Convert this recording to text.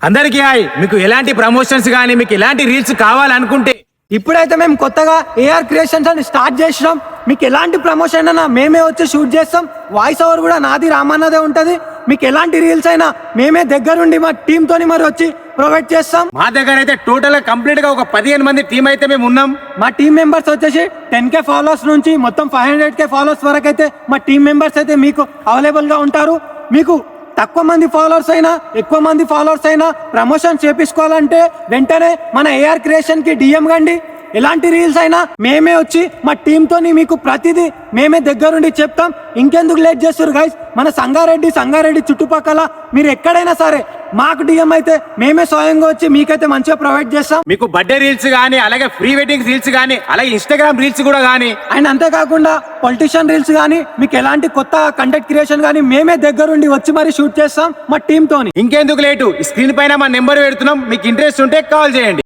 అందరికీ హాయ్. మీకు ఎలాంటి ప్రమోషన్స్ కానీ మీకు ఎలాంటి రీల్స్ కావాలనుకుంటే ఇప్పుడైతే మేము కొత్తగా ఏఆర్ క్రియేషన్స్ అని స్టార్ట్ చేసినాం. మీకు ఎలాంటి ప్రమోషన్ అయినా మేమే వచ్చి షూట్ చేస్తాం. వాయిస్ ఓవర్ కూడా నాది రామన్నదే ఉంటుంది. మీకు ఎలాంటి రీల్స్ అయినా మేమే దగ్గరుండి మా టీమ్ తోని మరి వచ్చి ప్రొవైడ్ చేస్తాం. మా దగ్గర అయితే టోటల్ గా కంప్లీట్ గా ఒక 15 మంది టీం అయితే మేము ఉన్నాం. మా టీమ్ మెంబర్స్ వచ్చేసి 10K ఫాలోవర్స్ నుంచి మొత్తం 500K ఫాలోవర్స్ వరకు అయితే మా టీమ్ మెంబర్స్ అయితే మీకు అవైలబుల్ గా ఉంటారు. మీకు తక్కువ మంది ఫాలోవర్స్ అయినా ఎక్కువ మంది ఫాలోవర్స్ అయినా ప్రమోషన్ చేపించుకోవాలంటే వెంటనే మన ఏఆర్ క్రియేషన్ కి డిఎం కండి. ఎలాంటి రీల్స్ అయినా మేమే వచ్చి మా టీమ్ తోని మీకు ప్రతిదీ మేమే దగ్గరుండి చెప్తాం. ఇంకెందుకు లేట్ చేస్తారు గైస్? మన సంగారెడ్డి చుట్టుపక్కల మీరు ఎక్కడైనా సరే మాకు డిఎం అయితే మేమే స్వయంగా వచ్చి మీకైతే మంచిగా ప్రొవైడ్ చేస్తాం. మీకు బర్త్డే రీల్స్ కానీ అలాగే ప్రీ వెడ్డింగ్ రీల్స్ కానీ అలాగే ఇన్స్టాగ్రామ్ రీల్స్ కూడా కానీ అండ్ అంతేకాకుండా పొలిటీషియన్ రీల్స్ కానీ మీకు ఎలాంటి కొత్త కంటెంట్ క్రియేషన్ కానీ మేమే దగ్గరుండి వచ్చి మరి షూట్ చేస్తాం మా టీమ్ తోని. ఇంకెందుకు లేటు? స్క్రీన్ పైన మా నెంబర్ పెడుతున్నాం. మీకు ఇంట్రెస్ట్ ఉంటే కాల్ చేయండి.